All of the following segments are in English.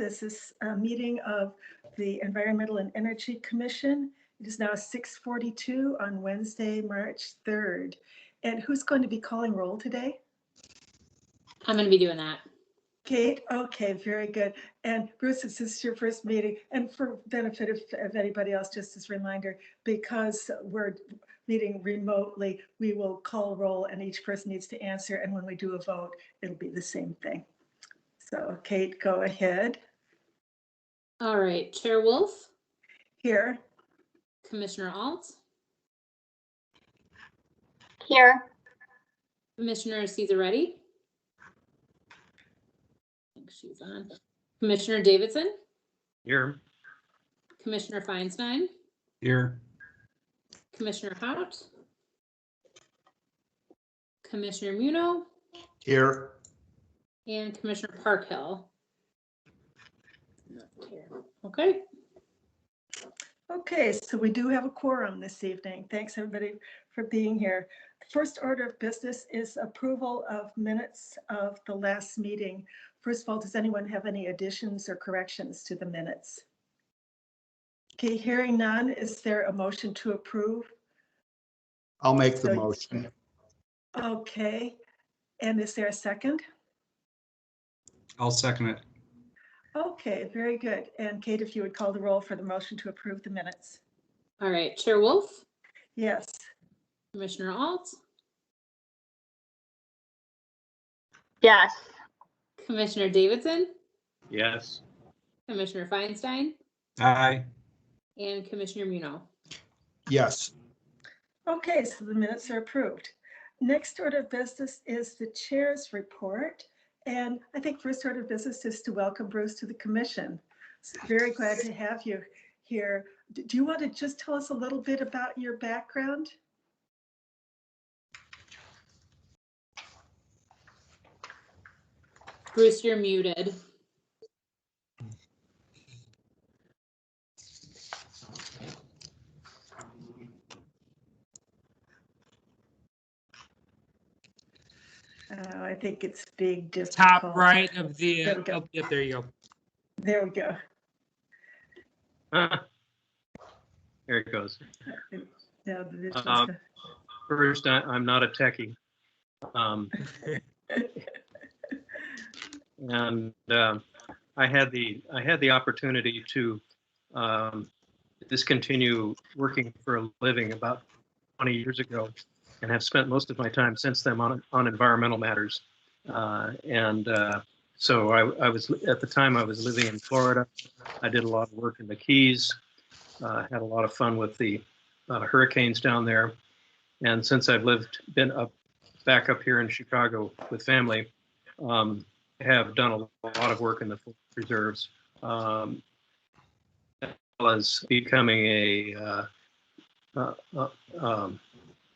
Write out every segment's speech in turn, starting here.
This is a meeting of the Environmental and Energy Commission. It is now 6:42 on Wednesday, March 3rd. And who's going to be calling roll today? I'm going to be doing that. Kate? Okay, very good. And Bruce, this is your first meeting. And for benefit of anybody else, just as a reminder, because we're meeting remotely, we will call roll and each person needs to answer. And when we do a vote, it'll be the same thing. So Kate, go ahead. All right, Chair Wolf. Here. Commissioner Alt. Here. Commissioner Cesaretti. I think she's on. Commissioner Davidson. Here. Commissioner Feinstein. Here. Commissioner Hout. Commissioner Muno. Here. And Commissioner Parkhill. Okay. Okay, so we do have a quorum this evening. Thanks everybody for being here. First order of business is approval of minutes of the last meeting. First of all, does anyone have any additions or corrections to the minutes? Okay, hearing none, is there a motion to approve? I'll make the motion. Okay, and is there a second? I'll second it. Okay, very good. And Kate, if you would call the roll for the motion to approve the minutes. All right, Chair Wolf. Yes. Commissioner Alt. Yes. Commissioner Davidson. Yes. Commissioner Feinstein. Aye. And Commissioner Muno. Yes. Okay, so the minutes are approved. Next order of business is the chair's report. And I think first order of business is to welcome Bruce to the commission. So very glad to have you here. Do you want to just tell us a little bit about your background? Bruce, you're muted. I think it's big, difficult. Top right of the, oh, yeah, there you go. There we go. There it goes. Now the visuals First, I'm not a techie. And I had the opportunity to discontinue working for a living about 20 years ago, and have spent most of my time since then on environmental matters. So I was, at the time I was living in Florida. I did a lot of work in the Keys, had a lot of fun with the hurricanes down there. And since I've been back up here in Chicago with family, have done a lot of work in the forest reserves, as well as becoming a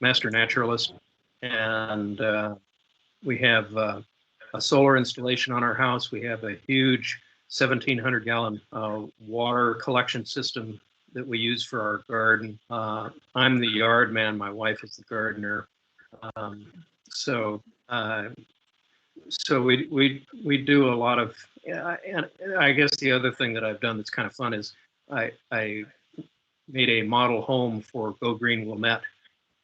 master naturalist. And we have a solar installation on our house. We have a huge 1,700 gallon water collection system that we use for our garden. I'm the yard man, my wife is the gardener. So we do a lot of, and I guess the other thing that I've done that's kind of fun is I made a model home for Go Green Wilmette,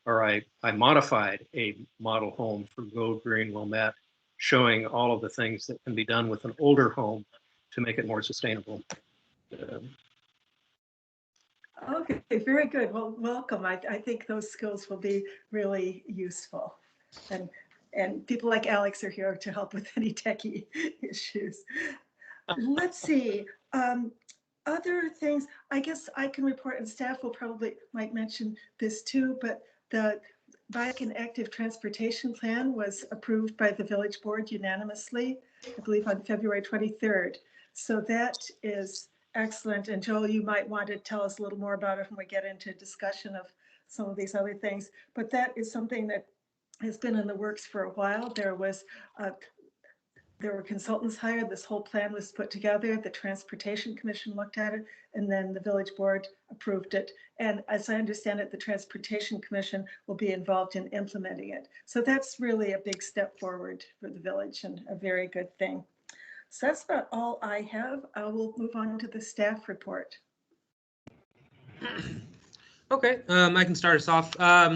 or I modified a model home for Go Green Wilmette, showing all of the things that can be done with an older home to make it more sustainable. Okay, very good. Well, welcome. I think those skills will be really useful. And people like Alex are here to help with any techie issues. Let's see. Other things, I guess I can report, and staff will probably might mention this too, but the Bike and Active Transportation Plan was approved by the village board unanimously, I believe on February 23rd. So that is excellent. And Joel, you might want to tell us a little more about it when we get into discussion of some of these other things. But that is something that has been in the works for a while. There were consultants hired. This whole plan was put together. The Transportation Commission looked at it, and then the village board approved it. And as I understand it, the Transportation Commission will be involved in implementing it. So that's really a big step forward for the village and a very good thing. So that's about all I have. We'll move on to the staff report. Okay, I can start us off.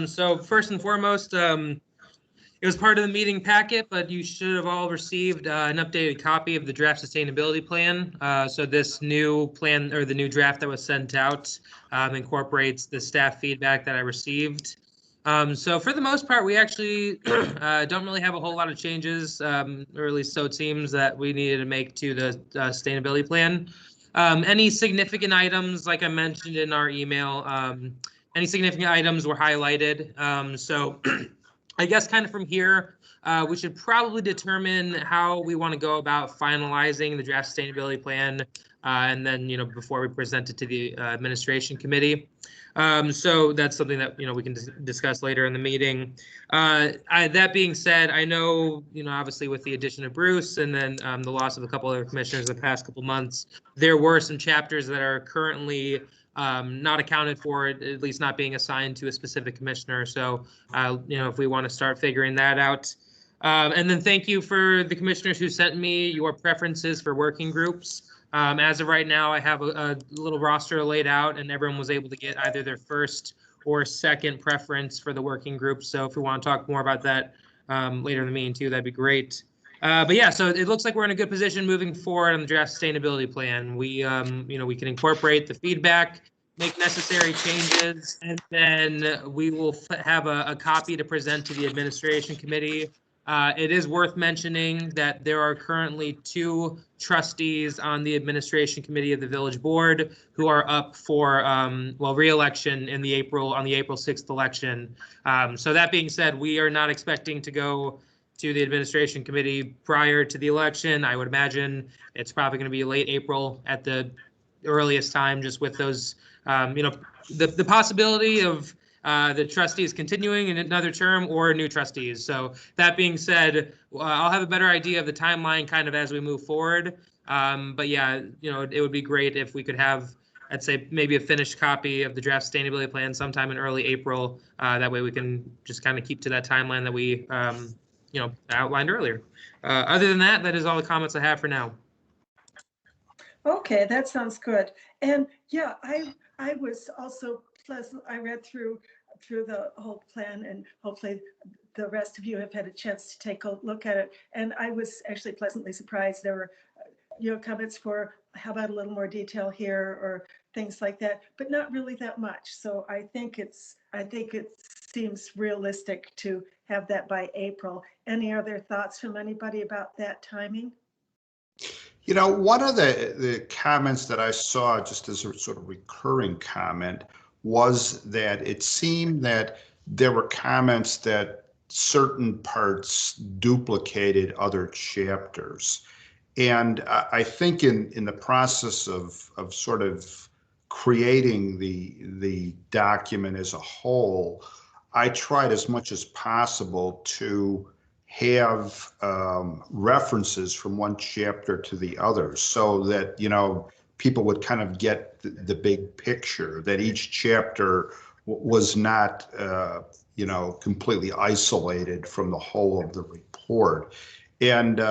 So first and foremost, it was part of the meeting packet, but you should have all received an updated copy of the draft sustainability plan. So this new plan, or the new draft that was sent out, incorporates the staff feedback that I received. So for the most part, we actually don't really have a whole lot of changes, or at least so it seems, that we needed to make to the sustainability plan. Any significant items, like I mentioned in our email, any significant items were highlighted. So I guess kind of from here, we should probably determine how we want to go about finalizing the draft sustainability plan, and then, before we present it to the administration committee. So that's something that, we can discuss later in the meeting. That being said, I know, obviously with the addition of Bruce and then the loss of a couple other commissioners the past couple months, there were some chapters that are currently not accounted for, at least not being assigned to a specific commissioner. So, if we want to start figuring that out. And then thank you for the commissioners who sent me your preferences for working groups. As of right now, I have a little roster laid out, and everyone was able to get either their first or second preference for the working group. So if we want to talk more about that later in the meeting too, that'd be great. But yeah, so it looks like we're in a good position moving forward on the draft sustainability plan. We can incorporate the feedback, make necessary changes, and then we will have a copy to present to the administration committee. It is worth mentioning that there are currently 2 trustees on the administration committee of the village board who are up for re-election on the April 6th election. So that being said, we are not expecting to go to the administration committee prior to the election. I would imagine it's probably going to be late April at the earliest time, just with those, the possibility of the trustees continuing in another term or new trustees. So that being said, I'll have a better idea of the timeline kind of as we move forward. But yeah, it would be great if we could have, I'd say, maybe a finished copy of the draft sustainability plan sometime in early April. That way we can just kind of keep to that timeline that we outlined earlier. Other than that, that is all the comments I have for now. Okay, that sounds good. And yeah, I was also pleasant. I read through the whole plan, and hopefully the rest of you have had a chance to take a look at it. And I was actually pleasantly surprised. There were, comments for how about a little more detail here or things like that, but not really that much. So I think it seems realistic to have that by April. Any other thoughts from anybody about that timing? One of the comments that I saw, just as a sort of recurring comment, was that it seemed that there were comments that certain parts duplicated other chapters. And I think in the process of sort of creating the document as a whole, I tried as much as possible to have references from one chapter to the other, so that people would kind of get the big picture, that each chapter was not completely isolated from the whole of the report. And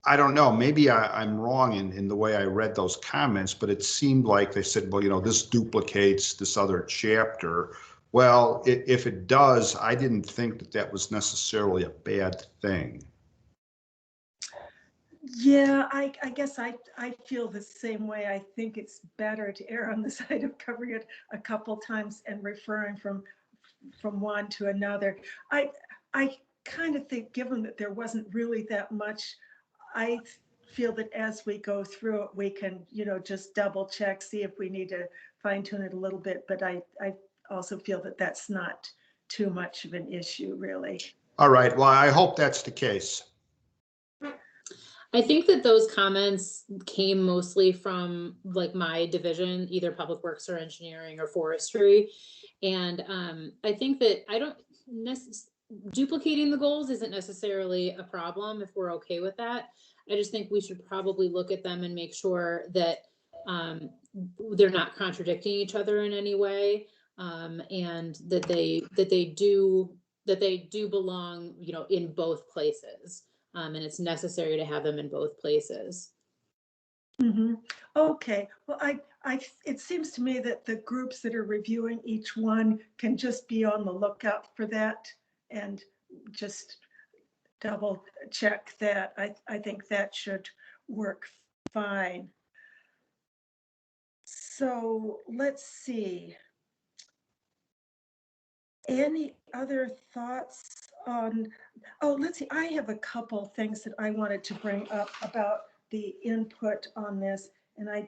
I don't know, maybe I'm wrong in the way I read those comments, but it seemed like they said, well, this duplicates this other chapter. Well, if it does, I didn't think that was necessarily a bad thing. Yeah, I guess I feel the same way. I think it's better to err on the side of covering it a couple times and referring from one to another. I kind of think, given that there wasn't really that much, I feel that as we go through it, we can, just double check, see if we need to fine tune it a little bit. But I also feel that that's not too much of an issue, really. All right. Well, I hope that's the case. I think that those comments came mostly from my division, either public works or engineering or forestry. And I think that duplicating the goals isn't necessarily a problem if we're okay with that. I just think we should probably look at them and make sure that they're not contradicting each other in any way, and that they do belong, in both places. and it's necessary to have them in both places. Okay, well, it seems to me that the groups that are reviewing each one can just be on the lookout for that and just double check that. I think that should work fine. So let's see. Any other thoughts on, oh, let's see, I have a couple things that I wanted to bring up about the input on this. And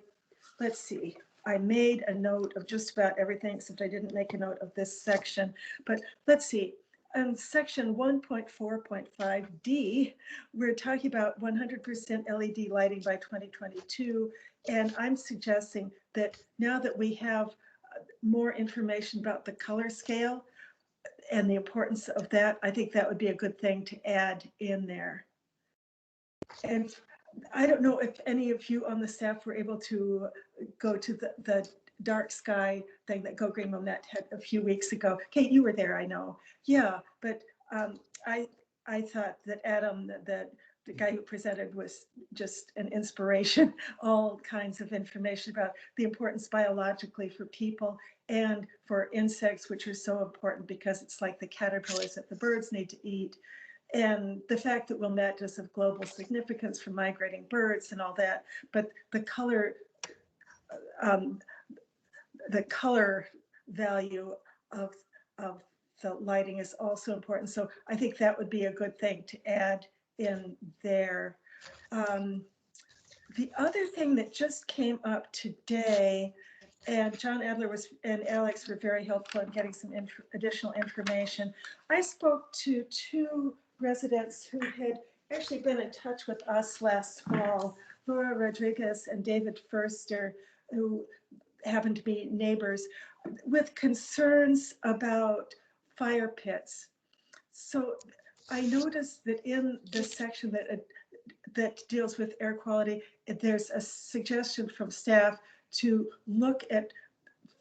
let's see, I made a note of just about everything, except I didn't make a note of this section. But let's see, in section 1.4.5D, we're talking about 100% LED lighting by 2022. And I'm suggesting that now that we have more information about the color scale and the importance of that, I think that would be a good thing to add in there. And I don't know if any of you on the staff were able to go to the dark sky thing that Go Green Monette had a few weeks ago. Kate, you were there, I know. Yeah, but I thought that Adam, the guy who presented, was just an inspiration. All kinds of information about the importance biologically for people and for insects, which are so important because it's like the caterpillars that the birds need to eat. And the fact that Wilmette is of global significance for migrating birds and all that, but the color value of the lighting is also important. So I think that would be a good thing to add in there. The other thing that just came up today, and John Adler and Alex were very helpful in getting some additional information. I spoke to two residents who had actually been in touch with us last fall, Laura Rodriguez and David Furster, who happened to be neighbors, with concerns about fire pits. So I noticed that in the section that deals with air quality, there's a suggestion from staff to look at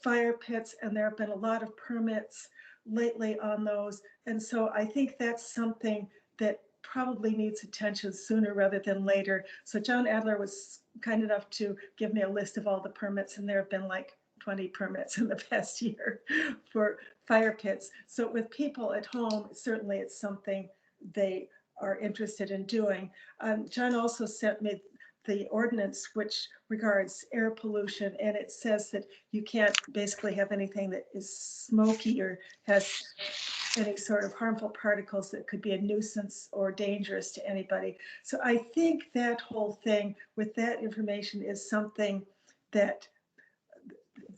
fire pits, and there have been a lot of permits lately on those. And so I think that's something that probably needs attention sooner rather than later. So John Adler was kind enough to give me a list of all the permits, and there have been like 20 permits in the past year for fire pits. So with people at home, certainly it's something they are interested in doing. John also sent me the ordinance which regards air pollution, and it says that you can't basically have anything that is smoky or has any sort of harmful particles that could be a nuisance or dangerous to anybody. So I think that whole thing with that information is something that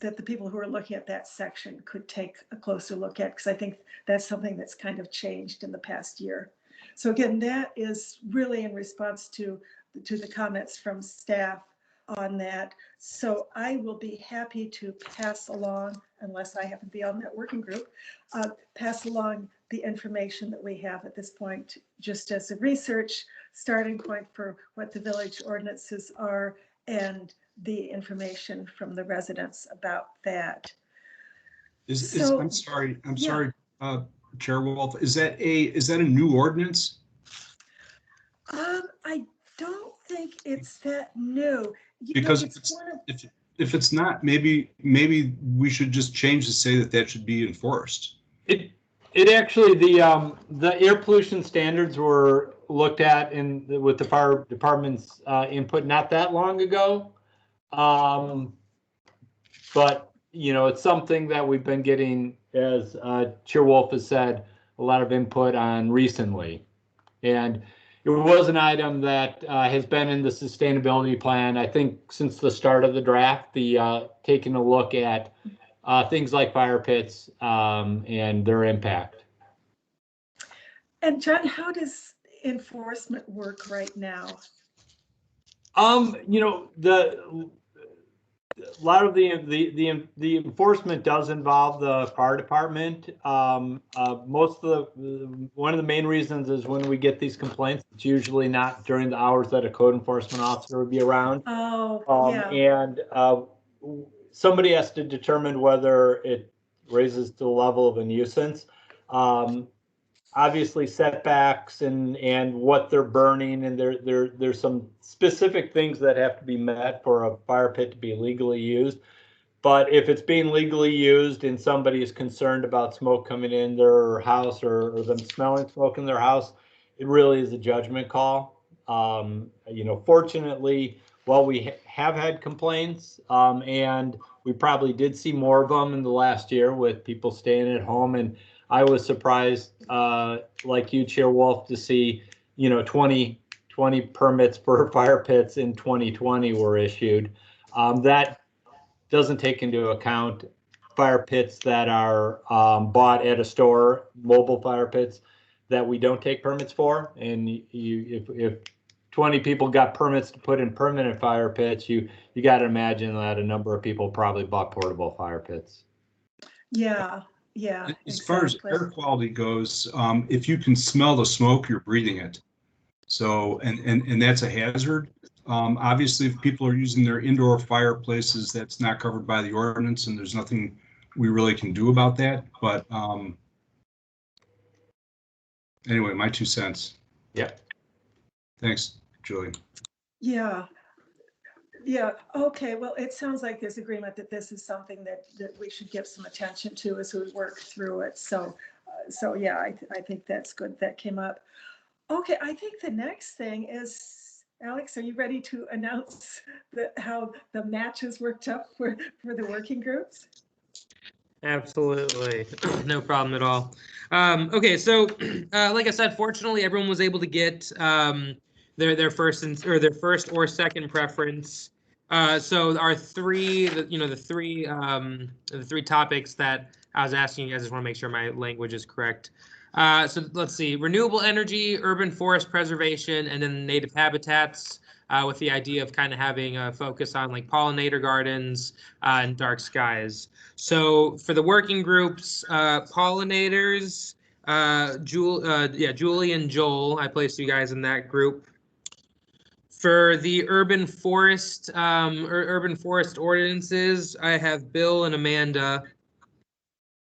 the people who are looking at that section could take a closer look at, because I think that's something that's kind of changed in the past year. So again, that is really in response to the comments from staff on that. So I will be happy to pass along, unless I happen to be on that working group, pass along the information that we have at this point, just as a research starting point for what the village ordinances are and the information from the residents about that. I'm sorry, Chair Wolf, is that a new ordinance? I don't think it's that new. Because if it's not, maybe we should just change to say that should be enforced. It actually, the air pollution standards were looked at with the fire department's input not that long ago. But it's something that we've been getting, as Chair Wolf has said, a lot of input on recently. And it was an item that has been in the sustainability plan, I think, since the start of the draft, taking a look at things like fire pits and their impact. And John, how does enforcement work right now? A lot of the enforcement does involve the fire department. One of the main reasons is when we get these complaints, it's usually not during the hours that a code enforcement officer would be around. Oh, yeah. And somebody has to determine whether it raises to the level of a nuisance. obviously setbacks and what they're burning, and there's some specific things that have to be met for a fire pit to be legally used. But if it's being legally used and somebody is concerned about smoke coming in their house or them smelling smoke in their house, it really is a judgment call. Fortunately, well, we have had complaints, and we probably did see more of them in the last year with people staying at home. And I was surprised, like you, Chair Wolf, to see, 20 permits for fire pits in 2020 were issued. That doesn't take into account fire pits that are bought at a store, mobile fire pits that we don't take permits for. And if 20 people got permits to put in permanent fire pits, you got to imagine that a number of people probably bought portable fire pits. Yeah, As far as exactly. air quality goes, if you can smell the smoke, you're breathing it. So, and that's a hazard. Obviously, if people are using their indoor fireplaces, that's not covered by the ordinance, and there's nothing we really can do about that. But anyway, my 2 cents. Yeah. Thanks, Julie. Yeah. Okay. Well, it sounds like there's agreement that this is something that we should give some attention to as we work through it. So yeah, I think that's good that came up. Okay. I think the next thing is, Alex, are you ready to announce how the matches worked up for the working groups? Absolutely. No problem at all. Okay, so like I said, fortunately, everyone was able to get their first or second preference. So our three topics that I was asking you guys, I just want to make sure my language is correct. So let's see, renewable energy, urban forest preservation, and then native habitats, with the idea of kind of having a focus on like pollinator gardens and dark skies. So for the working groups, pollinators, Julie and Joel, I placed you guys in that group. For the urban forest ordinances, I have Bill and Amanda.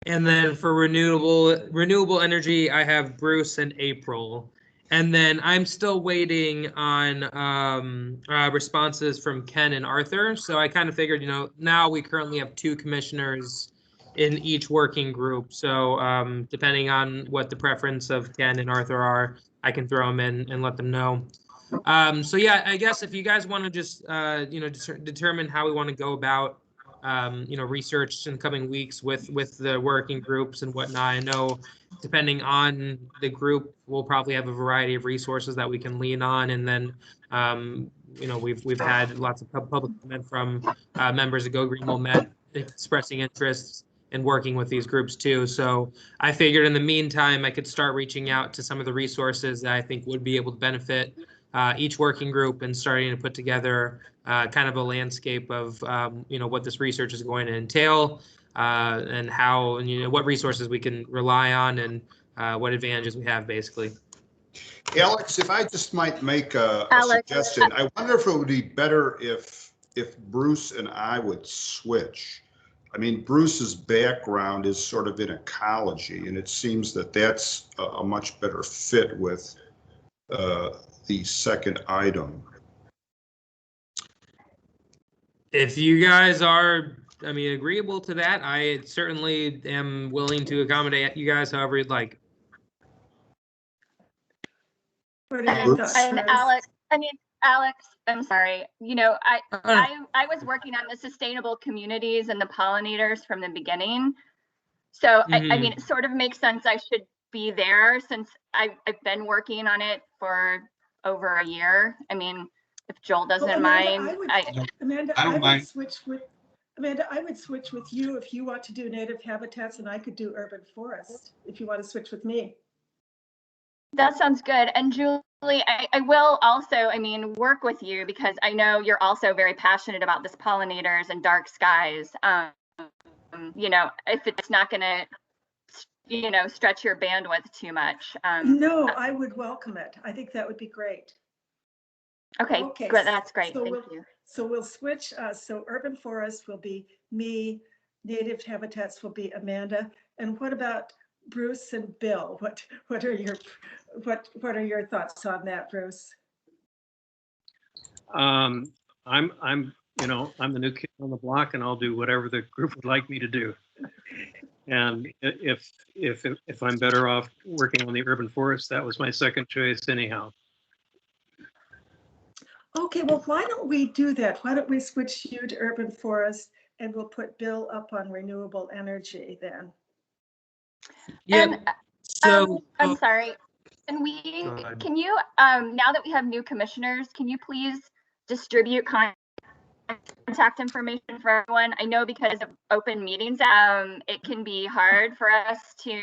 And then for renewable energy, I have Bruce and April. And then I'm still waiting on responses from Ken and Arthur. So I kind of figured, now we currently have 2 commissioners in each working group. So depending on what the preference of Ken and Arthur are, I can throw them in and let them know. So yeah, I guess if you guys want to just determine how we want to go about research in the coming weeks with the working groups and whatnot. I know depending on the group, we'll probably have a variety of resources that we can lean on. And then, we've had lots of public comment from members of Go Green Wilmette expressing interest in working with these groups too. So I figured in the meantime, I could start reaching out to some of the resources that I think would be able to benefit each working group and starting to put together kind of a landscape of what this research is going to entail and how and what resources we can rely on and what advantages we have basically. Alex, if I just might make a suggestion, I wonder if it would be better if Bruce and I would switch. I mean, Bruce's background is sort of in ecology, and it seems that that's a much better fit with the second item. If you guys are, agreeable to that, I certainly am willing to accommodate you guys however you'd like. And Alex, I'm sorry. I was working on the sustainable communities and the pollinators from the beginning. So, it sort of makes sense I should be there since I've been working on it for over a year. If Joel doesn't mind. Amanda, I don't mind. I would switch with you if you want to do native habitats, and I could do urban forest if you want to switch with me. That sounds good. And Julie, I will also, work with you because I know you're also very passionate about this pollinators and dark skies. If it's not going to, stretch your bandwidth too much. No, I would welcome it. I think that would be great. Okay, great. That's great. So Thank you. So we'll switch. So urban forest will be me, native habitats will be Amanda. And what about Bruce and Bill, what are your thoughts on that, Bruce? I'm I'm the new kid on the block, and I'll do whatever the group would like me to do. And if I'm better off working on the urban forest, that was my second choice anyhow. Okay, well, why don't we do that? Why don't we switch you to urban forest, and we'll put Bill up on renewable energy then? Yeah. And So I'm sorry. Go ahead. Can you, now that we have new commissioners, can you please distribute contact information for everyone? I know because of open meetings, it can be hard for us to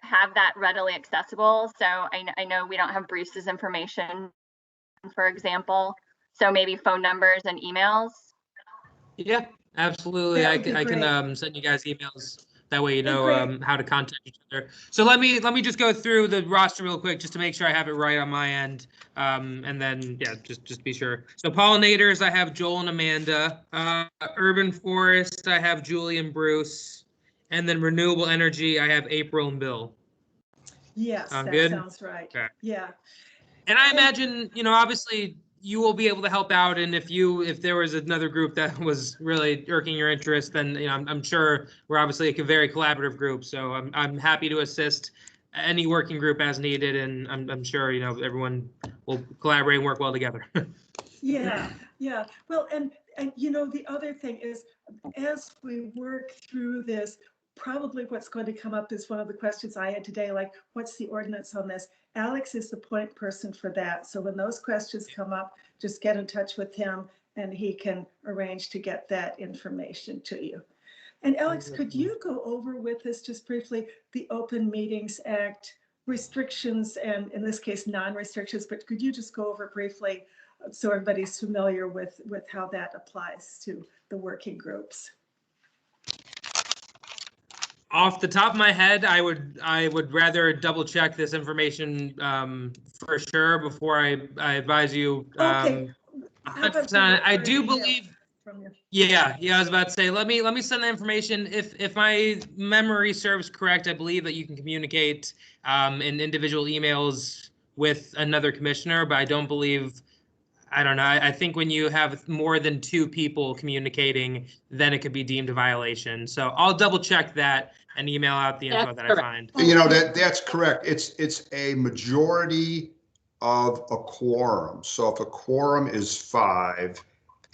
have that readily accessible. So I know we don't have Bruce's information, for example. So maybe phone numbers and emails. Yeah, absolutely. That I would be can great. send you guys emails. That way you Oh, know great. how to contact each other. So let me just go through the roster real quick just to make sure I have it right on my end. And then yeah, just be sure. So pollinators, I have Joel and Amanda. Urban forest, I have Julie and Bruce. And then renewable energy, I have April and Bill. Yes, Sound that good? sounds right. Okay. Yeah. And I imagine, obviously you will be able to help out. And if there was another group that was really irking your interest, then, I'm sure we're obviously a very collaborative group. So I'm happy to assist any working group as needed. And I'm sure, everyone will collaborate and work well together. Yeah, yeah. Well, and the other thing is, as we work through this, probably what's going to come up is one of the questions I had today, like, what's the ordinance on this? Alex is the point person for that. So when those questions come up, just get in touch with him and he can arrange to get that information to you. And Alex, could you go over with us just briefly the Open Meetings Act restrictions and, in this case, non-restrictions, but could you just go over briefly so everybody's familiar with how that applies to the working groups? Off the top of my head, I would rather double check this information for sure before I advise you. Okay. How about 100%. I do email believe. from you? Yeah, I was about to say, let me send the information. If my memory serves correct, I believe that you can communicate in individual emails with another commissioner, but I don't believe. I don't know. I think when you have more than two people communicating, then it could be deemed a violation. So I'll double check that and email out the info That's that I correct. find. That's correct. It's a majority of a quorum. So if a quorum is 5,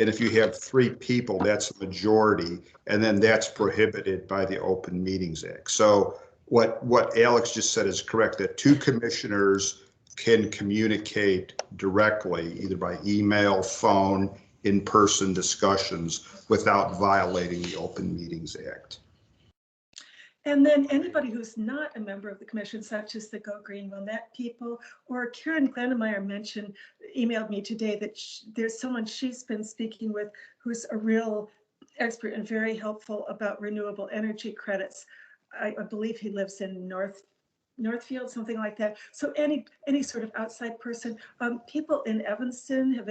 and if you have 3 people, that's a majority, and then that's prohibited by the Open Meetings Act. So what Alex just said is correct, that 2 commissioners can communicate directly, either by email, phone, in-person discussions, without violating the Open Meetings Act. And then anybody who's not a member of the commission, such as the Go Green Wilmette people, or Karen Glennemeyer emailed me today that there's someone she's been speaking with who's a real expert and very helpful about renewable energy credits. I believe he lives in Northfield, something like that. So any sort of outside person, people in Evanston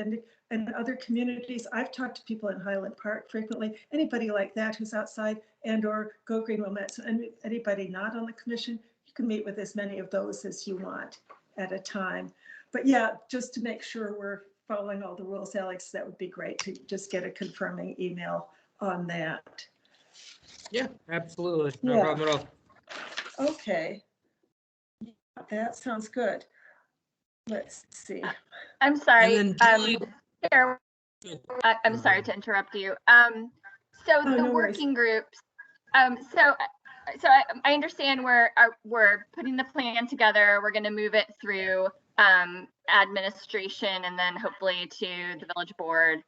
and other communities. I've talked to people in Highland Park frequently. Anybody like that who's outside and or Go Green Wilmette. So anybody not on the commission, you can meet with as many of those as you want at a time. But yeah, just to make sure we're following all the rules, Alex, that would be great to just get a confirming email on that. Yeah, absolutely. No problem at all. Okay. That sounds good. Let's see. I'm sorry. And then Julie, Here, I'm sorry to interrupt you. So Oh, the no worries. working groups. So I understand we're putting the plan together. We're going to move it through administration and then hopefully to the village board.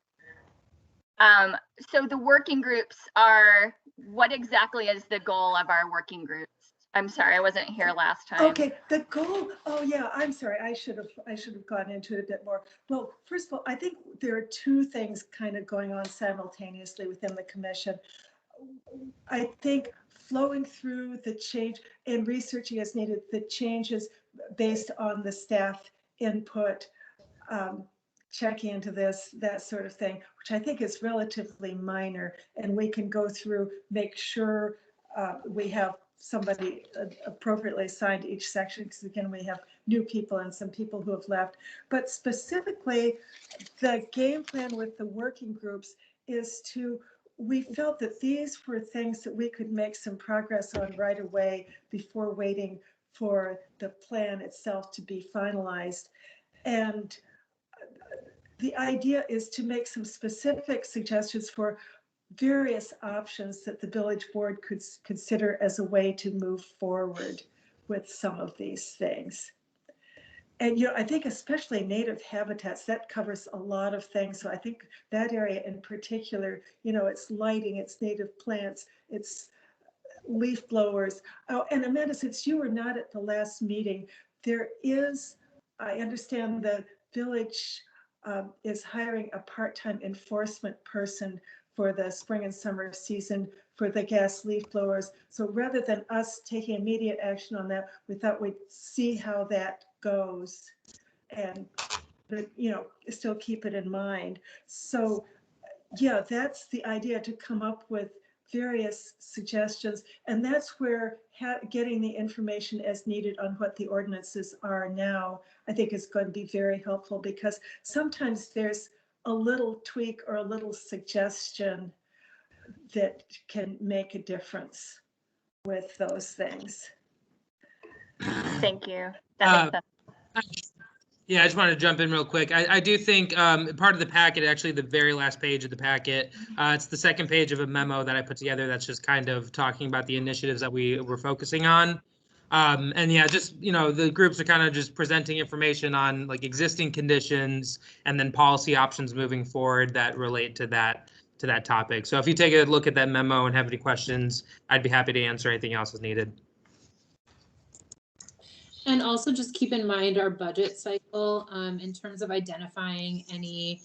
So the working groups are, what exactly is the goal of our working groups? I'm sorry, I wasn't here last time. Okay, the goal, oh yeah, I'm sorry, I should have gone into it a bit more. Well, first of all, I think there are 2 things kind of going on simultaneously within the commission. I think flowing through the change and researching as needed, the changes based on the staff input, checking into this, that sort of thing, which I think is relatively minor. And we can go through, make sure we have somebody appropriately assigned to each section, because again, we have new people and some people who have left. But specifically, the game plan with the working groups is we felt that these were things that we could make some progress on right away before waiting for the plan itself to be finalized. And the idea is to make some specific suggestions for various options that the village board could consider as a way to move forward with some of these things. And, I think especially native habitats, that covers a lot of things. So I think that area in particular, it's lighting, it's native plants, it's leaf blowers. Oh, and Amanda, since you were not at the last meeting, I understand the village is hiring a part-time enforcement person for the spring and summer season for the gas leaf blowers. So rather than us taking immediate action on that, we thought we'd see how that goes and, still keep it in mind. So yeah, that's the idea, to come up with various suggestions. And that's where getting the information as needed on what the ordinances are now, I think is going to be very helpful, because sometimes there's a little tweak or a little suggestion that can make a difference with those things. Thank you. That makes sense. Yeah, I just wanted to jump in real quick. I do think part of the packet, actually the very last page of the packet, it's the second page of a memo that I put together that's just kind of talking about the initiatives that we were focusing on. And yeah, just, the groups are kind of just presenting information on like existing conditions and then policy options moving forward that relate to that topic. So if you take a look at that memo and have any questions, I'd be happy to answer anything else as needed. And also just keep in mind our budget cycle in terms of identifying any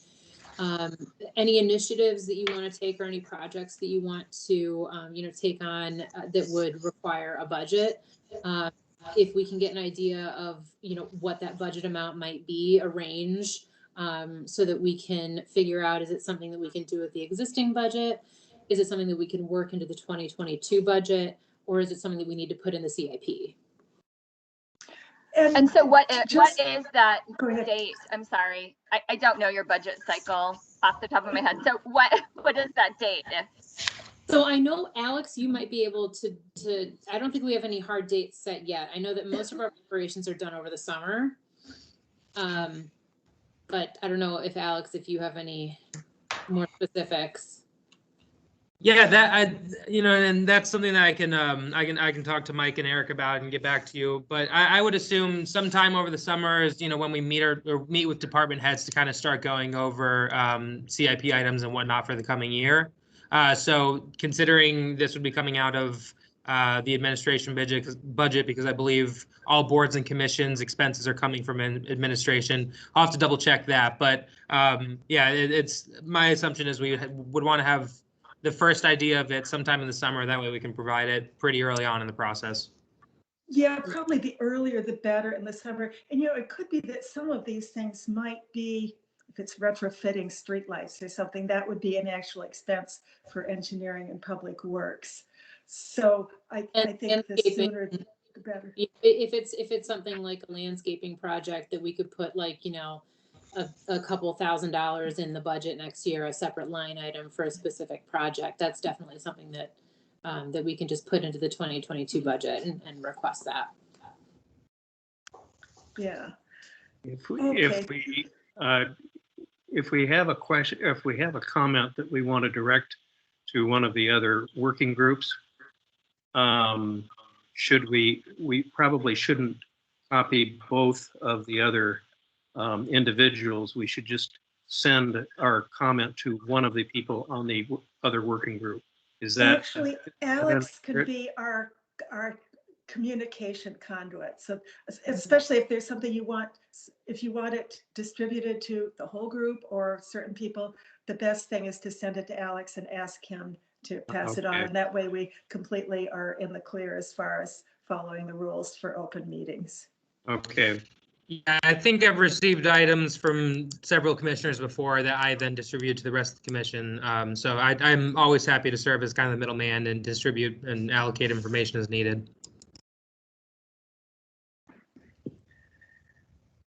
initiatives that you want to take or any projects that you want to, take on that would require a budget. If we can get an idea of, what that budget amount might be, a range, so that we can figure out, is it something that we can do with the existing budget? Is it something that we can work into the 2022 budget? Or is it something that we need to put in the CIP? And so what is that date? I'm sorry, I don't know your budget cycle off the top of my head. So what is that date? So I know, Alex, you might be able to, I don't think we have any hard dates set yet. I know that most of our operations are done over the summer. But I don't know if Alex, if you have any more specifics. Yeah, and that's something that I can talk to Mike and Eric about and get back to you. But I would assume sometime over the summer is, when we meet with department heads to kind of start going over CIP items and whatnot for the coming year. So considering this would be coming out of the administration budget, because I believe all boards and commissions expenses are coming from administration. I'll have to double check that. But yeah, it's my assumption is we would want to have the first idea of it sometime in the summer. That way we can provide it pretty early on in the process. Yeah, probably the earlier the better in the summer. And it could be that some of these things might be, if it's retrofitting streetlights or something, that would be an actual expense for engineering and public works. So I think the sooner the better. If it's something like a landscaping project that we could put like, a couple $1,000s in the budget next year, a separate line item for a specific project, that's definitely something that that we can just put into the 2022 budget and request that. Yeah. If we have a question, if we have a comment that we want to direct to one of the other working groups, we probably shouldn't copy both of the other individuals. We should just send our comment to one of the people on the other working group. Is that actually Alex could be our communication conduit? So especially if there's something if you want it distributed to the whole group or certain people, the best thing is to send it to Alex and ask him to pass it on. And that way we completely are in the clear as far as following the rules for open meetings. Okay. Yeah, I think I've received items from several commissioners before that I then distribute to the rest of the commission. So I'm always happy to serve as kind of the middleman and distribute and allocate information as needed.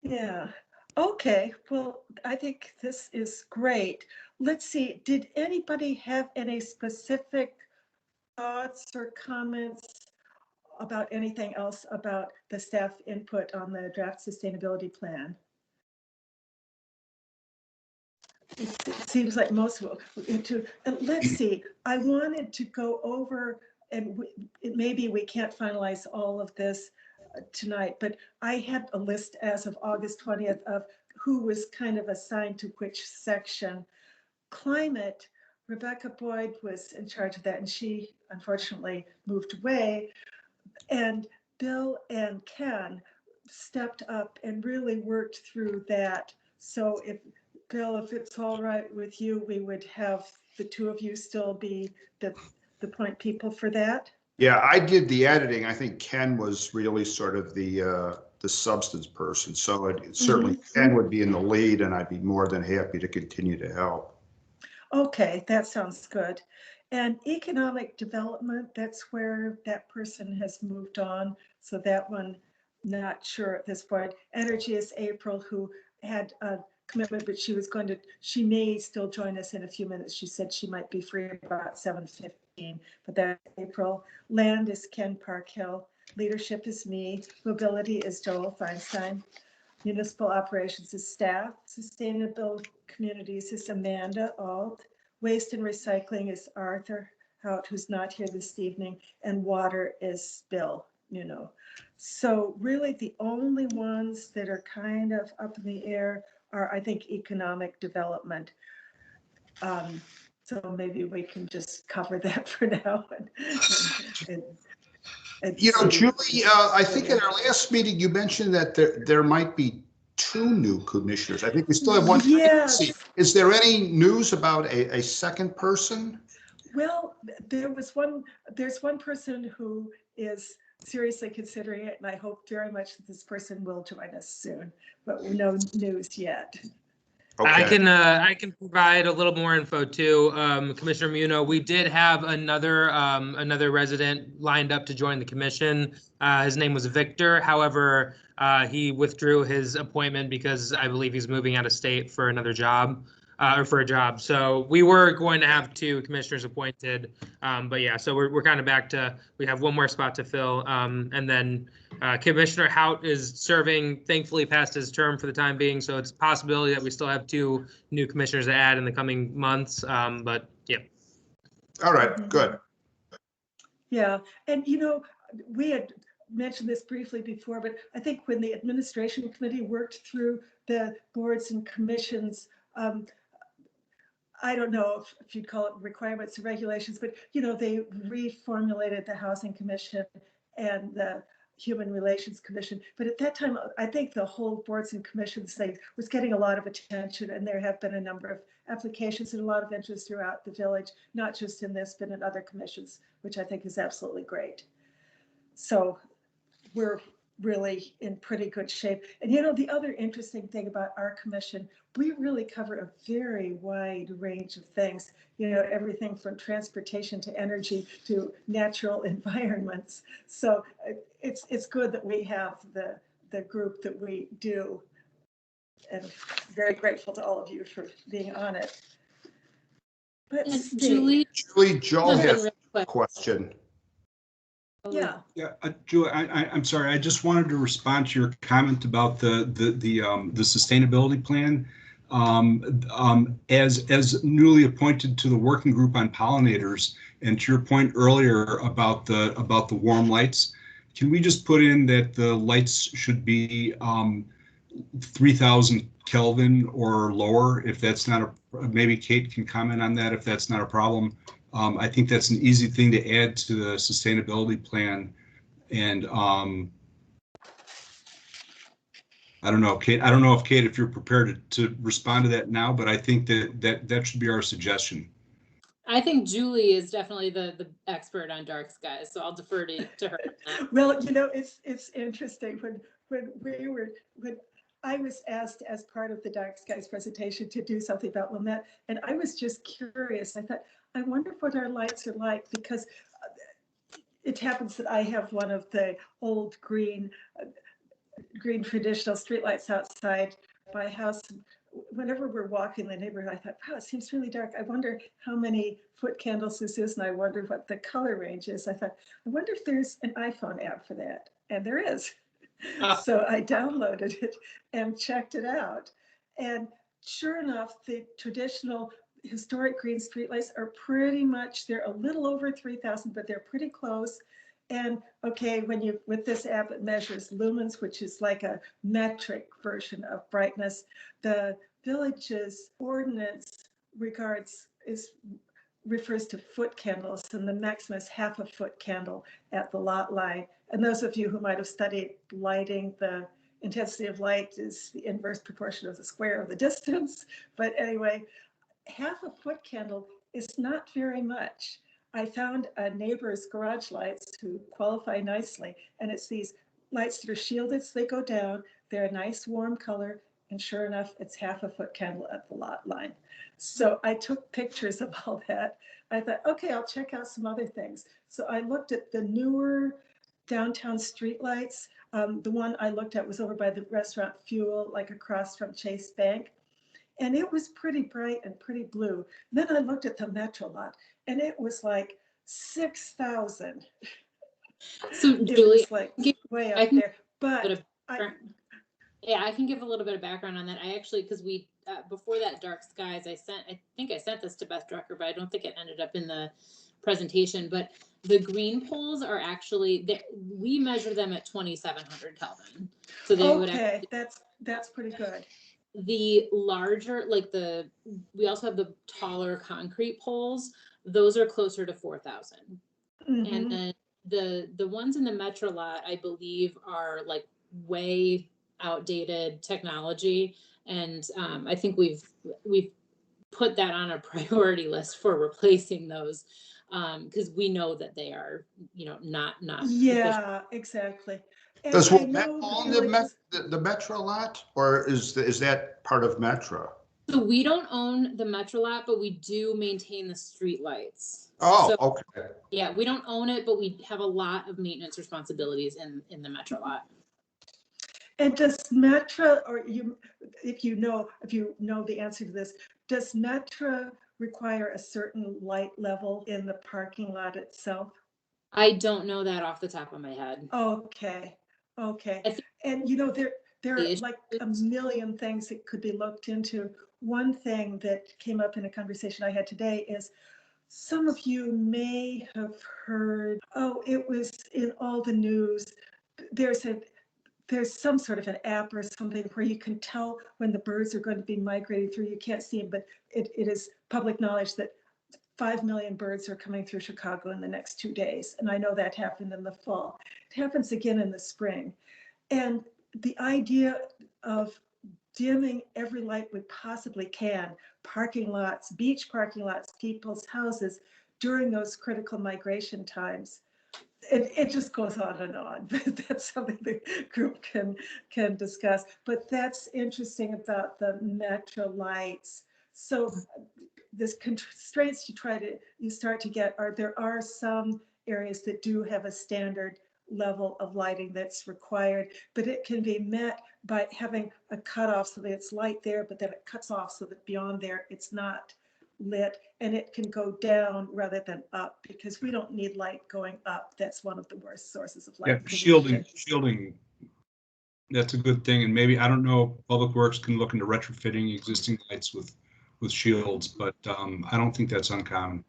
Yeah. Okay. Well, I think this is great. Let's see. Did anybody have any specific thoughts or comments about anything else about the staff input on the draft sustainability plan? It seems like most will. Let's see. I wanted to go over, and maybe we can't finalize all of this tonight, but I had a list as of August 20th of who was kind of assigned to which section. Climate, Rebecca Boyd was in charge of that, and she unfortunately moved away. And Bill and Ken stepped up and really worked through that. So if Bill, if it's all right with you, we would have the two of you still be the point people for that. Yeah, I did the editing. I think Ken was really sort of the substance person. So it certainly Ken would be in the lead, and I'd be more than happy to continue to help. Okay, that sounds good. And economic development, that's where that person has moved on. So that one, not sure at this point. Energy is April, who had a commitment, but she may still join us in a few minutes. She said she might be free about 7:15, but that's April. Land is Ken Parkhill. Leadership is me. Mobility is Joel Feinstein. Municipal operations is staff. Sustainable communities is Amanda Alt. Waste and recycling is Arthur Hout, who's not here this evening. And water is Bill, So really the only ones that are kind of up in the air are, I think, economic development. So maybe we can just cover that for now. Julie, I think in our last meeting, you mentioned that there might be 2 new commissioners. I think we still have one. Yes. Is there any news about a second person? Well, there's one person who is seriously considering it, and I hope very much that this person will join us soon, but no news yet. Okay. I can provide a little more info too, Commissioner Muno. We did have another resident lined up to join the commission. His name was Victor. However, he withdrew his appointment because I believe he's moving out of state for another job. Or for a job. So we were going to have 2 commissioners appointed. But yeah, so we're kind of back to, we have one more spot to fill. And then Commissioner Hout is serving, thankfully past his term for the time being. So it's a possibility that we still have 2 new commissioners to add in the coming months. But yeah. All right, good. Yeah, and we had mentioned this briefly before, but I think when the administration committee worked through the boards and commissions, I don't know if you'd call it requirements or regulations, but they reformulated the Housing Commission and the Human Relations Commission. But at that time, I think the whole boards and commissions thing was getting a lot of attention, and there have been a number of applications and a lot of interest throughout the village, not just in this, but in other commissions, which I think is absolutely great. So we're really in pretty good shape. And the other interesting thing about our commission, we really cover a very wide range of things, everything from transportation to energy to natural environments. So it's good that we have the group that we do, and very grateful to all of you for being on it. Let's see. Julie, Joel has a question. Yeah. Yeah, Julie, I'm sorry. I just wanted to respond to your comment about the sustainability plan. As newly appointed to the working group on pollinators, and to your point earlier about the warm lights, can we just put in that the lights should be 3,000 Kelvin or lower? If that's not maybe Kate can comment on that if that's not a problem. I think that's an easy thing to add to the sustainability plan. And I don't know, Kate. I don't know if Kate, if you're prepared to respond to that now, but I think that should be our suggestion. I think Julie is definitely the expert on dark skies, so I'll defer to her. Well, it's interesting when I was asked as part of the Dark Skies presentation to do something about Wilmette, and I was just curious. I thought, I wonder what our lights are like, because it happens that I have one of the old green traditional streetlights outside my house. Whenever we're walking the neighborhood, I thought, wow, it seems really dark. I wonder how many foot candles this is, and I wonder what the color range is. I thought, I wonder if there's an iPhone app for that. And there is. So I downloaded it and checked it out. And sure enough, the traditional historic green streetlights are pretty much, they're a little over 3,000, but they're pretty close. And okay, with this app, it measures lumens, which is like a metric version of brightness. The village's ordinance refers to foot candles, and the maximum is half a foot candle at the lot line. And those of you who might have studied lighting, the intensity of light is the inverse proportion of the square of the distance. But anyway, half a foot candle is not very much. I found a neighbor's garage lights who qualify nicely, and it's these lights that are shielded, so they go down. They're a nice warm color, and sure enough, it's half a foot candle at the lot line. So I took pictures of all that. I thought, okay, I'll check out some other things. So I looked at the newer downtown streetlights. The one I looked at was over by the restaurant Fuel, like across from Chase Bank. And it was pretty bright and pretty blue. Then I looked at the Metro lot, and it was like 6,000. So It Julie, was like way up there. But yeah, I can give a little bit of background on that. I actually, because we before that Dark Skies, I think I sent this to Beth Drucker, but I don't think it ended up in the presentation. But the green poles are actually, we measure them at 2,700 Kelvin. So they would actually, that's pretty good. The larger, we also have the taller concrete poles. Those are closer to 4,000. Mm-hmm. And then the ones in the Metro lot, I believe, are like way outdated technology. And I think we've put that on a priority list for replacing those, because we know that they are, not. Yeah, exactly. Does Wilmette own the Metro lot, or is that part of Metro? So we don't own the Metro lot, but we do maintain the street lights. Oh, so, okay. Yeah, we don't own it, but we have a lot of maintenance responsibilities in the Metro lot. And does Metro, or if you know the answer to this, does Metro require a certain light level in the parking lot itself? I don't know that off the top of my head. Okay. And there are like a million things that could be looked into. One thing that came up in a conversation I had today is, some of you may have heard, it was in all the news, there's some sort of an app or something where you can tell when the birds are going to be migrating through. You can't see them, but it is public knowledge that 5 million birds are coming through Chicago in the next 2 days. And I know that happened in the fall. It happens again in the spring. And the idea of dimming every light we possibly can, parking lots, beach parking lots, people's houses during those critical migration times, it just goes on and on. That's something the group can discuss. But that's interesting about the Metro lights. So this constraints you start to get there are some areas that do have a standard level of lighting that's required, but it can be met by having a cutoff so that it's light there, but then it cuts off so that beyond there it's not lit, and it can go down rather than up, because we don't need light going up. That's one of the worst sources of light. Yeah, shielding. That's a good thing, and maybe, I don't know, Public Works can look into retrofitting existing lights with shields, but I don't think that's uncommon.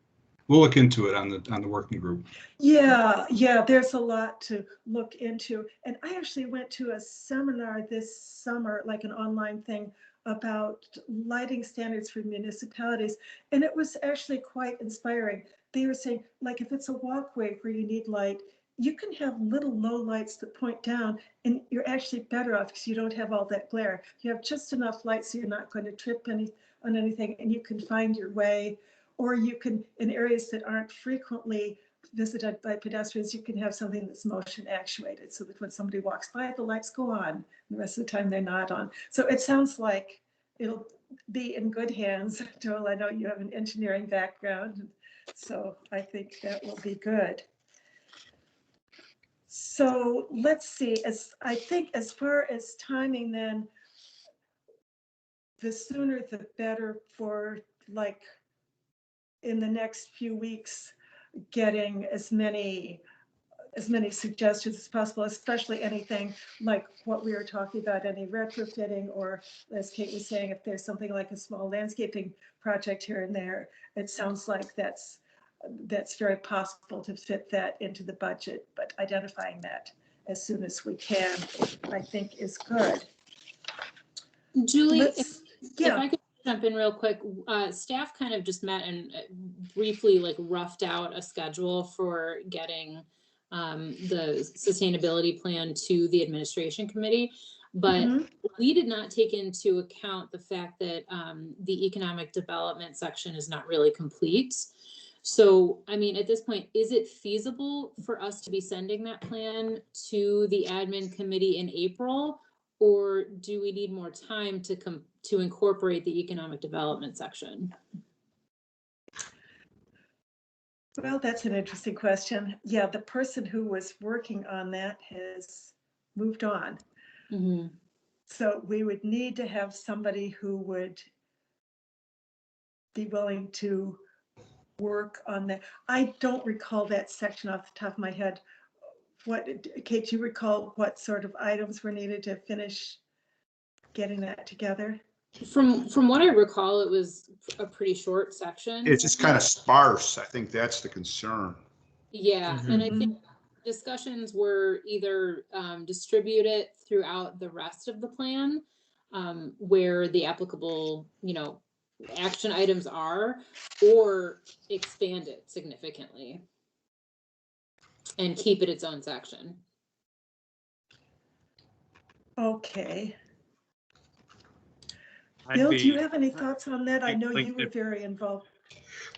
We'll look into it on the working group. Yeah, there's a lot to look into. And I actually went to a seminar this summer, like an online thing, about lighting standards for municipalities. And it was actually quite inspiring. They were saying, like, if it's a walkway where you need light, you can have little low lights that point down, and you're actually better off because you don't have all that glare. You have just enough light so you're not going to trip on anything, and you can find your way. Or you can, in areas that aren't frequently visited by pedestrians, you can have something that's motion actuated so that when somebody walks by, the lights go on. The rest of the time they're not on. So it sounds like it'll be in good hands. Joel, I know you have an engineering background, so I think that will be good. So let's see, I think as far as timing then, the sooner the better for like in the next few weeks, getting as many suggestions as possible, especially anything like what we were talking about, any retrofitting, or as Kate was saying, if there's something like a small landscaping project here and there, it sounds like that's very possible to fit that into the budget, but identifying that as soon as we can, I think is good. Julie, if Yeah, I could jump in real quick, staff kind of just met and briefly like roughed out a schedule for getting the sustainability plan to the administration committee, but we did not take into account the fact that the economic development section is not really complete. So, I mean, at this point, is it feasible for us to be sending that plan to the admin committee in April? Or do we need more time to incorporate the economic development section? well, that's an interesting question. Yeah, the person who was working on that has moved on. Mm-hmm. So we would need to have somebody who would be willing to work on that. I don't recall that section off the top of my head. What, Kate, do you recall what sort of items were needed to finish getting that together? From what I recall, it was a pretty short section. It's just kind of sparse. I think that's the concern. Yeah, and I think discussions were either distribute it throughout the rest of the plan, where the applicable, action items are, or expand it significantly and keep it its own section. Okay. Bill, do you have any thoughts on that? I know you were very involved.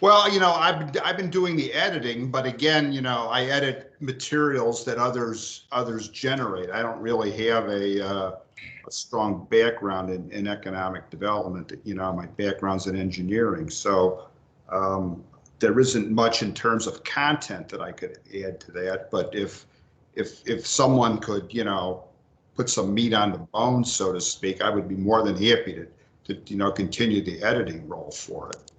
Well, I've been doing the editing, but again, I edit materials that others generate. I don't really have a strong background in economic development. My background's in engineering, so there isn't much in terms of content that I could add to that. But if someone could, put some meat on the bones, so to speak, I would be more than happy to continue the editing role for it.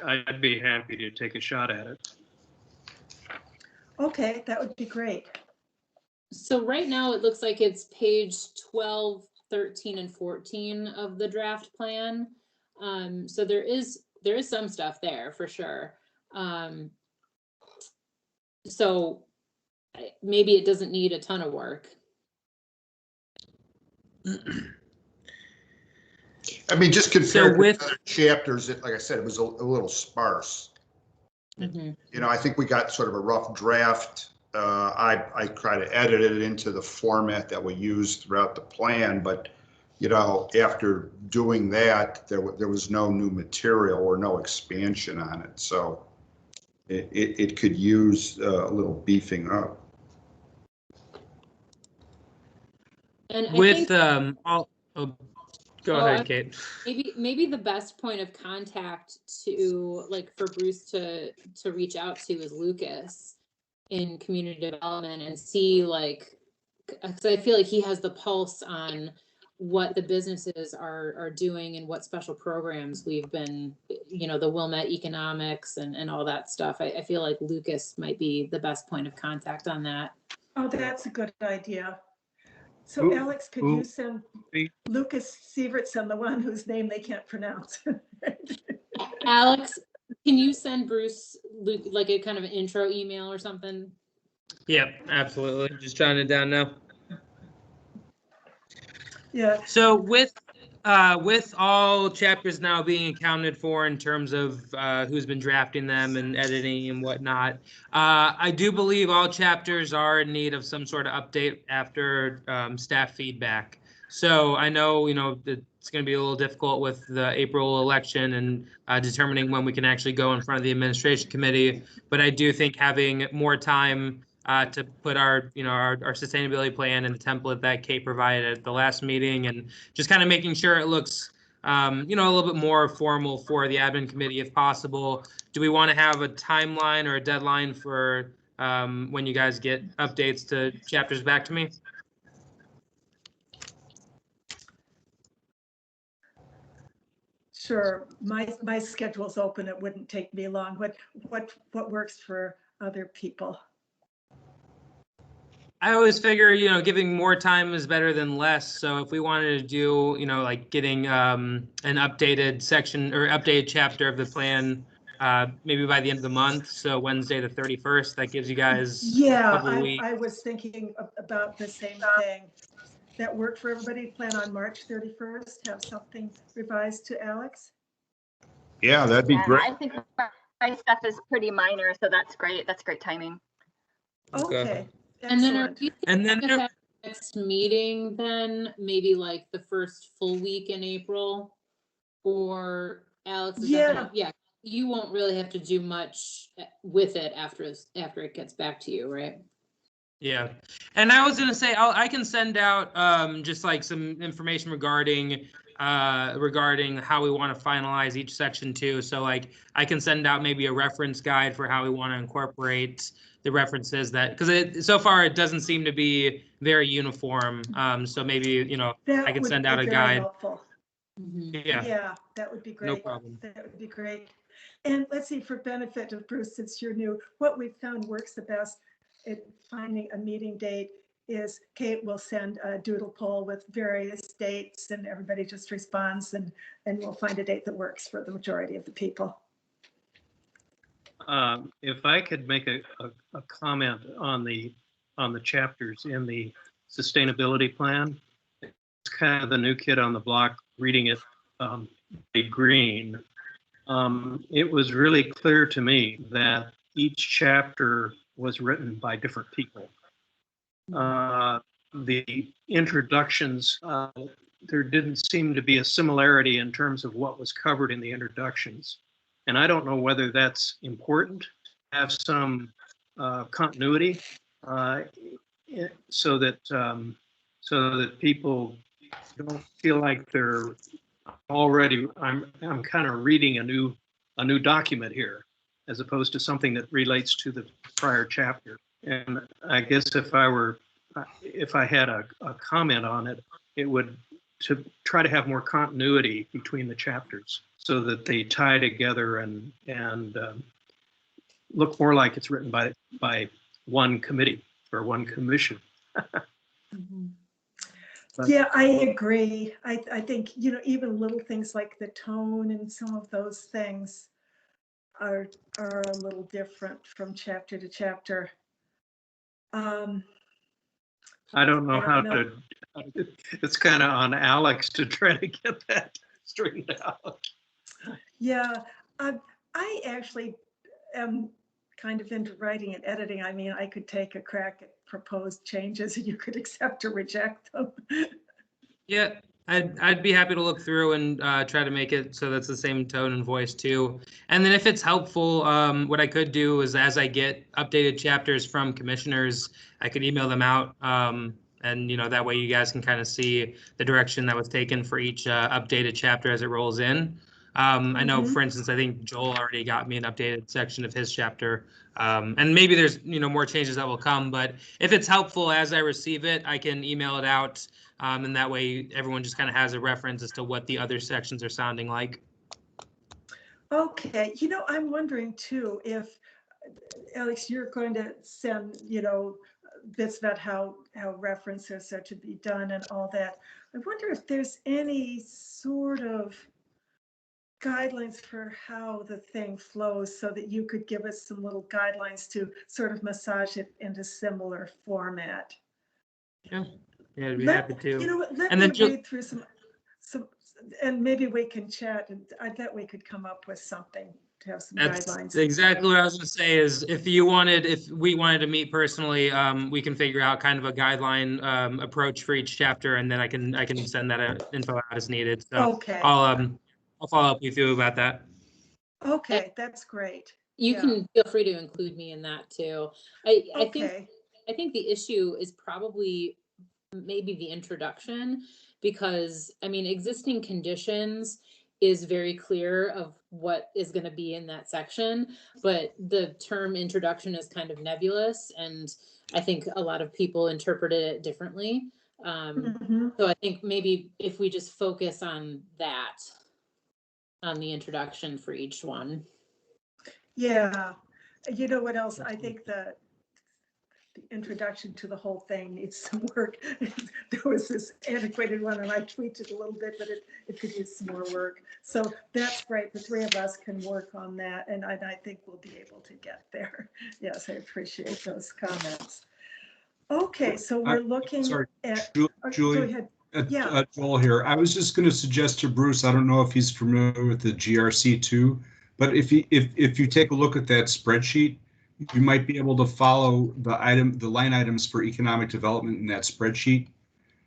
I'd be happy to take a shot at it. Okay, that would be great. So right now it looks like it's page 12, 13, and 14 of the draft plan. So there is some stuff there for sure. So maybe it doesn't need a ton of work. I mean, just compared with to other chapters, like I said, it was a little sparse. Mm-hmm. I think we got sort of a rough draft. I tried to edit it into the format that we used throughout the plan, but after doing that, there was no new material or no expansion on it, so it could use a little beefing up. And with I think, go ahead, Kate. Maybe the best point of contact for Bruce to reach out to is Lucas in community development and see because I feel like he has the pulse on what the businesses are doing and what special programs we've been, the Wilmette economics and all that stuff. I feel like Lucas might be the best point of contact on that. Oh, that's a good idea. So Alex, could you send Lucas Sievertson, the one whose name they can't pronounce? Alex, can you send Bruce like a kind of an intro email or something? Yep, absolutely. Just jotting it down now. Yeah. So with all chapters now being accounted for in terms of who's been drafting them and editing and whatnot, I do believe all chapters are in need of some sort of update after staff feedback. So I know, the it's going to be a little difficult with the April election and determining when we can actually go in front of the administration committee. But I do think having more time to put our sustainability plan and the template that Kate provided at the last meeting, and just kind of making sure it looks a little bit more formal for the admin committee if possible. Do we want to have a timeline or a deadline for when you guys get updates to chapters back to me? Sure, my schedule's open. It wouldn't take me long. What works for other people? I always figure, giving more time is better than less. So if we wanted to do, like getting an updated section or updated chapter of the plan, maybe by the end of the month, so Wednesday the 31st, that gives you guys a couple weeks. I was thinking about the same thing. That work for everybody? Plan on March 31st, have something revised to Alex? Yeah, that'd be great. I think my stuff is pretty minor, so that's great. That's great timing. Okay. And then are we And then gonna have next meeting then, maybe like the first full week in April? Or Alex, yeah, you won't really have to do much with it after it gets back to you, right? Yeah, and I was gonna say I can send out just like some information regarding how we want to finalize each section too. So like I can send out maybe a reference guide for how we want to incorporate the references because so far it doesn't seem to be very uniform. So maybe I can send out a guide. Helpful. Yeah, that would be great. No problem. That would be great. And let's see, for benefit of Bruce, since you're new, what we've found works the best at finding a meeting date is Kate will send a doodle poll with various dates and everybody just responds and we'll find a date that works for the majority of the people. If I could make a comment on the chapters in the sustainability plan, it's kind of the new kid on the block reading it green. It was really clear to me that each chapter was written by different people. The introductions, there didn't seem to be a similarity in terms of what was covered in the introductions. And I don't know whether that's important to have some continuity so that people don't feel like they're already, I'm kind of reading a new document here, as opposed to something that relates to the prior chapter. And I guess if I had a comment on it, it would to try to have more continuity between the chapters so that they tie together and look more like it's written by one committee or one commission. Yeah, I agree. I think, even little things like the tone and some of those things are a little different from chapter to chapter. I don't know how to, it's kind of on Alex to try to get that straightened out. Yeah, I actually am kind of into writing and editing. I mean, I could take a crack at proposed changes and you could accept or reject them. Yeah, I'd be happy to look through and try to make it so that's the same tone and voice too. And then if it's helpful, what I could do is as I get updated chapters from commissioners, I could email them out. And that way you guys can kind of see the direction that was taken for each updated chapter as it rolls in. I know, for instance, I think Joel already got me an updated section of his chapter. And maybe there's more changes that will come, but if it's helpful as I receive it, I can email it out. And that way everyone just kind of has a reference as to what the other sections are sounding like. Okay, I'm wondering too, if Alex, you're going to send, bits about how references are to be done and all that. I wonder if there's any sort of guidelines for how the thing flows so that you could give us some little guidelines to sort of massage it into similar format. Yeah, I'd be happy to. Let me read through some and maybe we can chat, and I bet we could come up with something to have some That's guidelines. exactly what I was gonna say is if we wanted to meet personally, we can figure out kind of a guideline approach for each chapter, and then I can send that info out as needed. So Okay. I'll follow up with you about that. Okay, that's great. You Yeah. can feel free to include me in that too. I Okay. think the issue is probably maybe the introduction, because I mean, existing conditions is very clear of what is going to be in that section, but the term introduction is kind of nebulous, and I think a lot of people interpreted it differently. Mhm. So I think maybe if we just focus on that, on the introduction for each one. Yeah. You know what else? I think the introduction to the whole thing needs some work. There was this antiquated one and I tweaked it a little bit, but it could use some more work. So that's great. The three of us can work on that, and I think we'll be able to get there. Yes, I appreciate those comments. Okay, so we're looking Sorry, at. Julie. Go ahead. Yeah. Joel here. I was just going to suggest to Bruce, I don't know if he's familiar with the GRC2, but if you take a look at that spreadsheet, you might be able to follow the line items for economic development in that spreadsheet,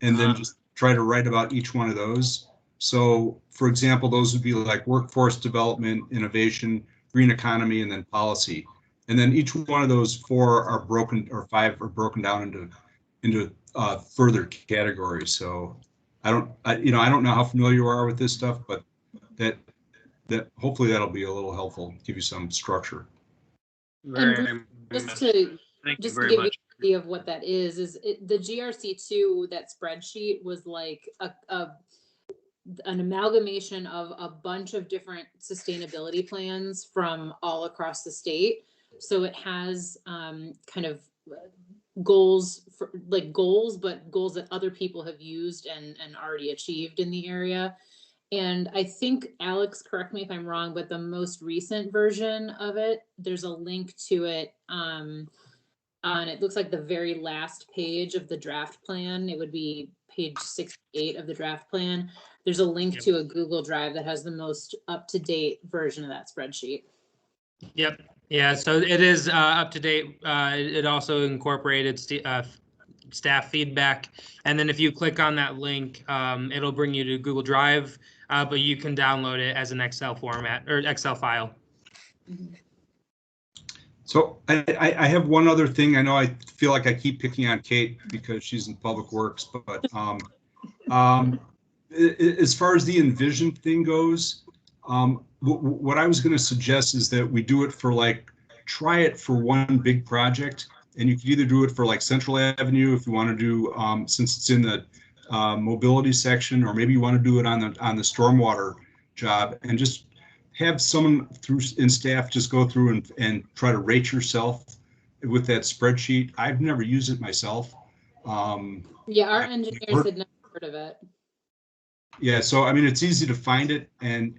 and then just try to write about each one of those. So, for example, those would be like workforce development, innovation, green economy, and then policy. And then each one of those four are broken, or five are broken down into further categories. So I don't know how familiar you are with this stuff, but that hopefully that'll be a little helpful, give you some structure. And just to give you an idea of what that is the GRC2, that spreadsheet was like an amalgamation of a bunch of different sustainability plans from all across the state. So it has kind of goals but goals that other people have used and already achieved in the area. And I think, Alex, correct me if I'm wrong, but the most recent version of it, there's a link to it on, it looks like the very last page of the draft plan. It would be page 68 of the draft plan. There's a link to a Google Drive that has the most up-to-date version of that spreadsheet. Yep. Yeah, so it is up to date. It also incorporated staff feedback. And then if you click on that link, it'll bring you to Google Drive, but you can download it as an Excel format or Excel file. So I have one other thing. I know I feel like I keep picking on Kate because she's in Public Works, but as far as the Envision thing goes, what I was going to suggest is that we do it for try it for one big project, and you could either do it for Central Avenue if you want to do, since it's in the mobility section, or maybe you want to do it on the stormwater job, and just have someone in staff just go through and try to rate yourself with that spreadsheet. I've never used it myself. Yeah, our engineers had never heard of it. Yeah, so I mean, it's easy to find it, and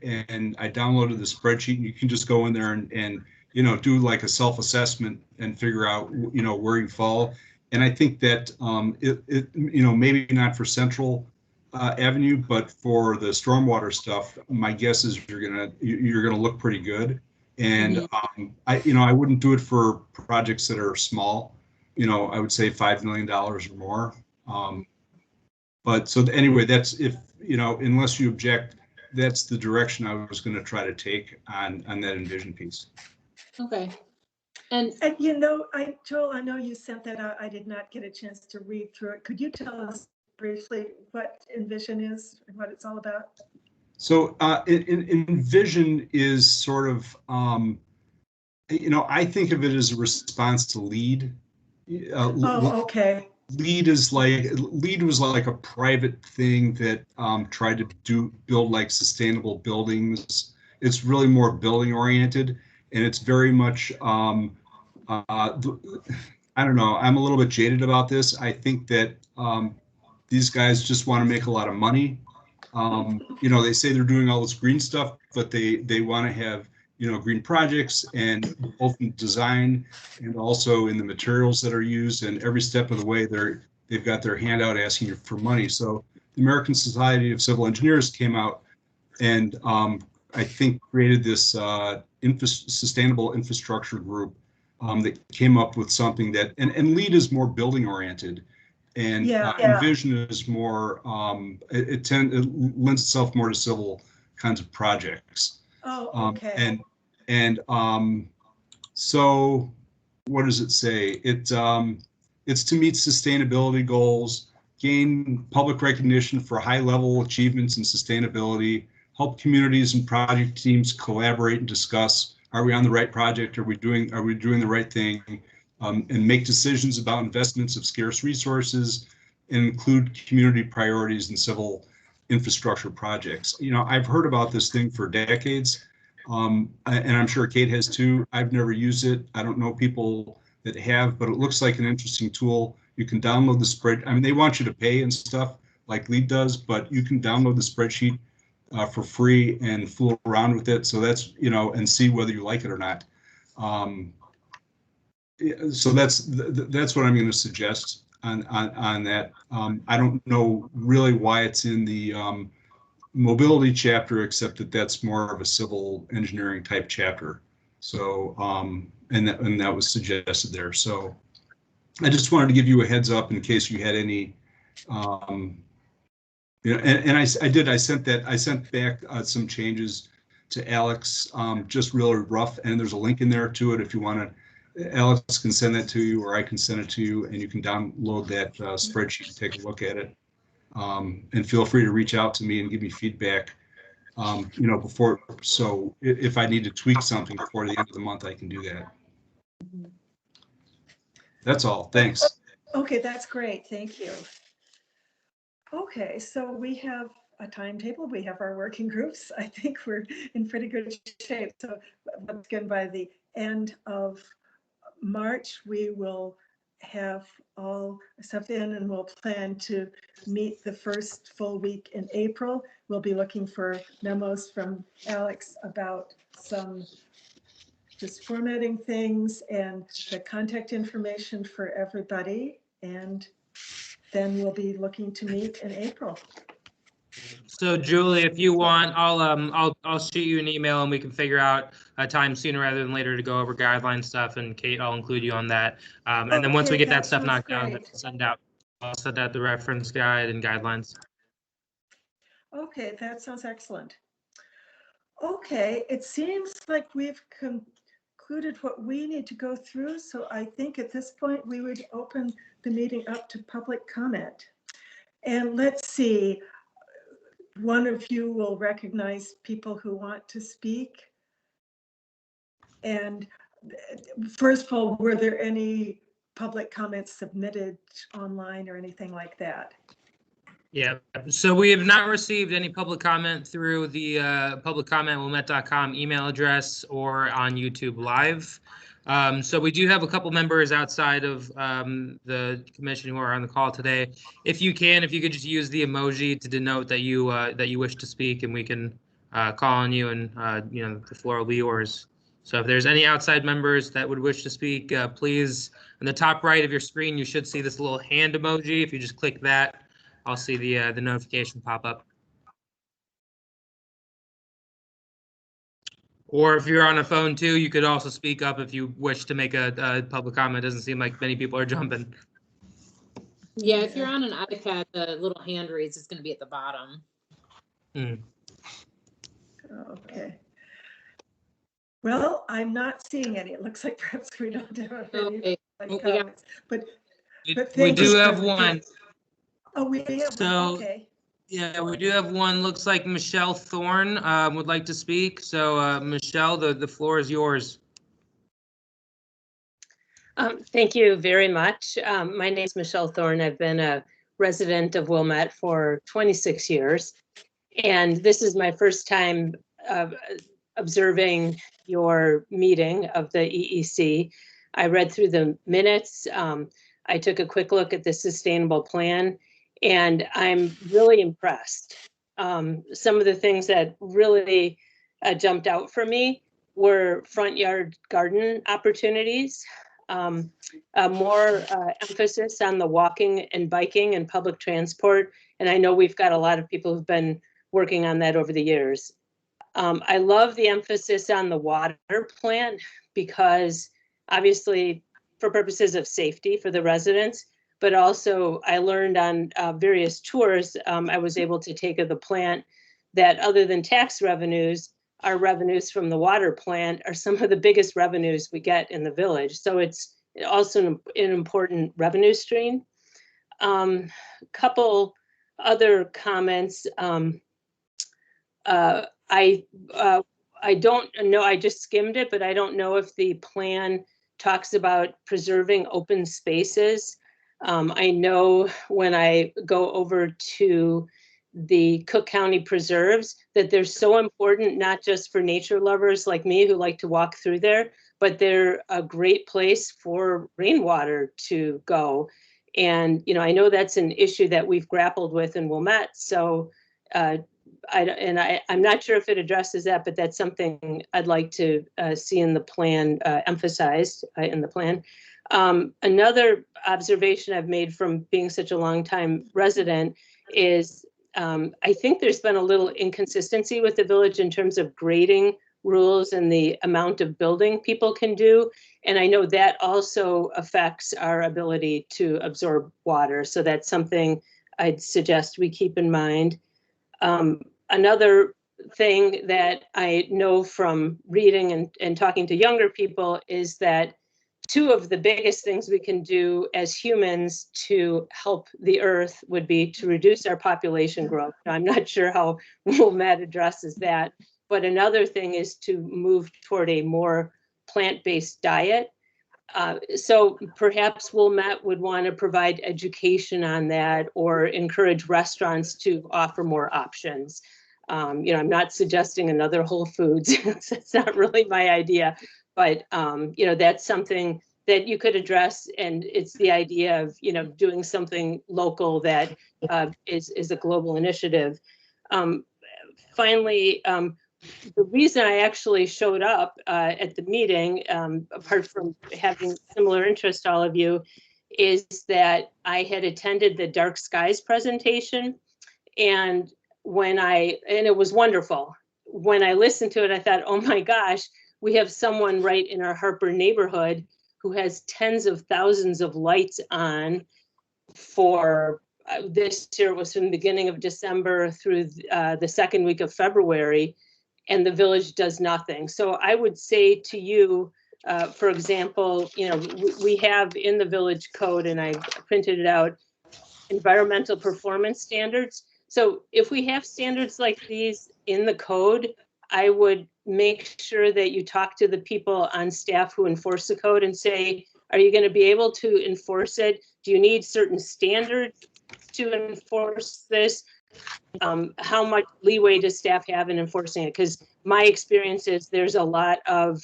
I downloaded the spreadsheet, and you can just go in there and do a self-assessment and figure out where you fall. And I think that maybe not for Central Avenue, but for the stormwater stuff, my guess is you're gonna look pretty good. And I wouldn't do it for projects that are small. I would say $5 million or more. But so anyway, that's unless you object, that's the direction I was going to try to take on that Envision piece. Okay. And Joel, I know you sent that out. I did not get a chance to read through it. Could you tell us briefly what Envision is and what it's all about? So Envision is sort of, I think of it as a response to LEED. Okay. LEED was like a private thing that tried to build sustainable buildings. It's really more building oriented, and it's very much I don't know, I'm a little bit jaded about this. I think that these guys just want to make a lot of money. They say they're doing all this green stuff, but they want to have green projects, and both in design and also in the materials that are used, and every step of the way they've got their hand out asking you for money. So the American Society of Civil Engineers came out and I think created this sustainable infrastructure group that came up with something that, and LEAD is more building oriented, and Envision is more, it lends itself more to civil kinds of projects. Oh, okay. So what does it say? It's to meet sustainability goals, gain public recognition for high-level achievements in sustainability, help communities and project teams collaborate and discuss, are we on the right project? Are we doing the right thing? And make decisions about investments of scarce resources and include community priorities in civil infrastructure projects. You know, I've heard about this thing for decades, and I'm sure Kate has too. I've never used it. I don't know people that have, but it looks like an interesting tool. You can download the spread. I mean, they want you to pay and stuff like LEAD does, but you can download the spreadsheet for free and fool around with it. So that's, you know, and see whether you like it or not. So that's what I'm going to suggest on that. I don't know really why it's in the mobility chapter, except that that's more of a civil engineering type chapter. So and that was suggested there. So I just wanted to give you a heads up in case you had any. You know, and I sent back some changes to Alex, just really rough, and there's a link in there to it if you want to. Alex can send that to you, or I can send it to you, and you can download that spreadsheet and take a look at it. And feel free to reach out to me and give me feedback. You know, before, so if I need to tweak something before the end of the month, I can do that. That's all. Thanks. Okay, that's great. Thank you. Okay, so we have a timetable. We have our working groups. I think we're in pretty good shape. So once again, by the end of March, we will have all stuff in, and we'll plan to meet the first full week in April. We'll be looking for memos from Alex about some just formatting things and the contact information for everybody. And then we'll be looking to meet in April. So Julie, if you want, I'll shoot you an email and we can figure out a time sooner rather than later to go over guideline stuff. And Kate, I'll include you on that. And then once we get that stuff knocked down, I'll send out the reference guide and guidelines. Okay, that sounds excellent. Okay, it seems like we've concluded what we need to go through. So I think at this point we would open the meeting up to public comment. And let's see, one of you will recognize people who want to speak. And first of all, were there any public comments submitted online or anything like that? Yeah, so we have not received any public comment through the publiccomment@wilmette.com email address or on YouTube Live. So we do have a couple members outside of the commission who are on the call today. If you could just use the emoji to denote that you wish to speak, and we can call on you, and you know, the floor will be yours. So if there's any outside members that would wish to speak, please, in the top right of your screen, you should see this little hand emoji. If you just click that, I'll see the notification pop up. Or if you're on a phone too, you could also speak up if you wish to make a public comment. It doesn't seem like many people are jumping. Yeah, if you're on an iPad, the little hand raise is going to be at the bottom. Okay. Well, I'm not seeing any. It looks like perhaps we don't have any comments. But we do have one. Oh, we have one. Okay. Yeah, we do have one. Looks like Michelle Thorne would like to speak. So Michelle, the floor is yours. Thank you very much. My name is Michelle Thorne. I've been a resident of Wilmette for 26 years. And this is my first time observing your meeting of the EEC. I read through the minutes. I took a quick look at the sustainable plan, and I'm really impressed. Some of the things that really jumped out for me were front yard garden opportunities. more emphasis on the walking and biking and public transport. And I know we've got a lot of people who've been working on that over the years. I love the emphasis on the water plant because obviously for purposes of safety for the residents, but also I learned on various tours I was able to take of the plant that other than tax revenues, our revenues from the water plant are some of the biggest revenues we get in the village. So it's also an important revenue stream. Couple other comments. I don't know, I just skimmed it, but I don't know if the plan talks about preserving open spaces. I know when I go over to the Cook County Preserves that they're so important, not just for nature lovers like me who like to walk through there, but they're a great place for rainwater to go. And, you know, I know that's an issue that we've grappled with in Wilmette. So I'm not sure if it addresses that, but that's something I'd like to see in the plan, emphasized in the plan. Another observation I've made from being such a long time resident is I think there's been a little inconsistency with the village in terms of grading rules and the amount of building people can do. And I know that also affects our ability to absorb water. So that's something I'd suggest we keep in mind. Another thing that I know from reading and talking to younger people is that two of the biggest things we can do as humans to help the earth would be to reduce our population growth. I'm not sure how Wilmette addresses that, but another thing is to move toward a more plant-based diet. So perhaps Wilmette would want to provide education on that or encourage restaurants to offer more options. You know, I'm not suggesting another Whole Foods. It's not really my idea, but you know, that's something that you could address, and it's the idea of, you know, doing something local that is a global initiative. Finally, the reason I actually showed up at the meeting, apart from having similar interest to all of you, is that I had attended the Dark Skies presentation, and it was wonderful. When I listened to it, I thought, oh my gosh, we have someone right in our Harper neighborhood who has tens of thousands of lights on for this year was from the beginning of December through the second week of February, and the village does nothing. So I would say to you, for example, you know, we have in the village code, and I printed it out, environmental performance standards. So if we have standards like these in the code, I would make sure that you talk to the people on staff who enforce the code and say, are you going to be able to enforce it? Do you need certain standards to enforce this? How much leeway does staff have in enforcing it? Because my experience is there's a lot of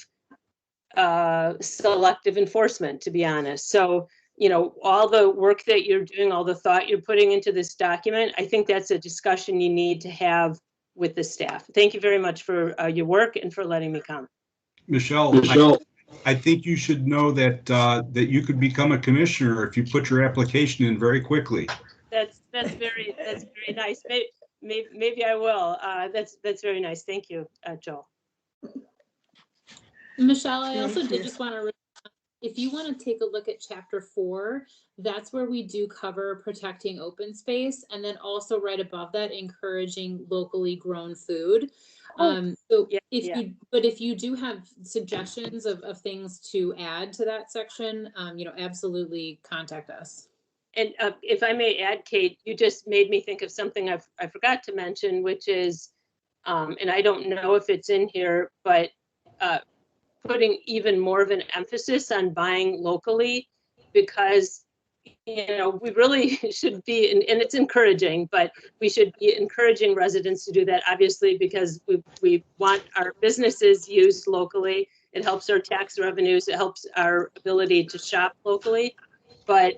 selective enforcement, to be honest. So, you know, all the work that you're doing, all the thought you're putting into this document, I think that's a discussion you need to have with the staff. Thank you very much for your work and for letting me come. Michelle. I think you should know that that you could become a commissioner if you put your application in very quickly. That's very nice. Maybe I will. That's very nice. Thank you, Joel. Michelle, I also did just want to, if you want to take a look at chapter 4, that's where we do cover protecting open space, and then also right above that, encouraging locally grown food. So if you do have suggestions of things to add to that section, you know, absolutely contact us. And if I may add, Kate, you just made me think of something I forgot to mention, which is, and I don't know if it's in here, but putting even more of an emphasis on buying locally, because, you know, we really should be, and it's encouraging, but we should be encouraging residents to do that, obviously, because we want our businesses used locally. It helps our tax revenues. It helps our ability to shop locally. But,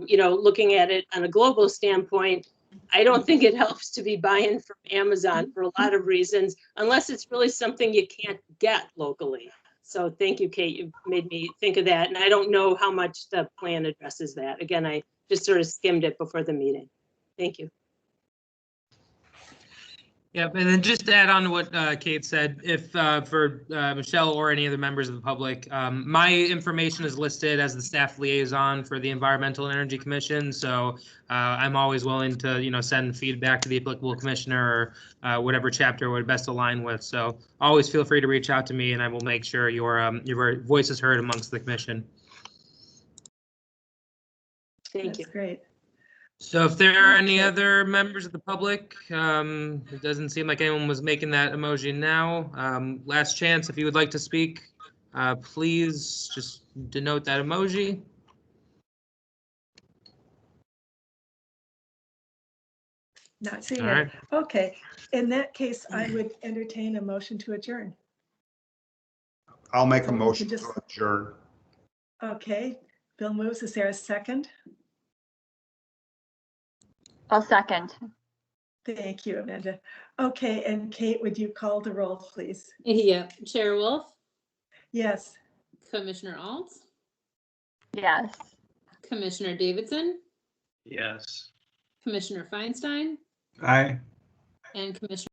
you know, looking at it on a global standpoint, I don't think it helps to be buying from Amazon for a lot of reasons, unless it's really something you can't get locally. So thank you, Kate. You made me think of that. And I don't know how much the plan addresses that. Again, I just sort of skimmed it before the meeting. Thank you. Yep, and then just to add on to what Kate said, if for Michelle or any other members of the public, my information is listed as the staff liaison for the Environmental and Energy Commission. So I'm always willing to, send feedback to the applicable commissioner or whatever chapter would best align with. So always feel free to reach out to me, and I will make sure your voice is heard amongst the commission. Thank you. That's great. So if there are any Okay. other members of the public, it doesn't seem like anyone was making that emoji now. Last chance, if you would like to speak, please just denote that emoji. Not seeing All it. right. Okay. In that case, I would entertain a motion to adjourn. I'll make a We can motion just- to adjourn. Okay. Bill moves. Is there a second? I'll second. Thank you, Amanda. Okay, and Kate, would you call the roll, please? Yeah, Chair Wolf, Yes. Commissioner Alt, Yes. Commissioner Davidson, Yes. Commissioner Feinstein, Aye. and Commissioner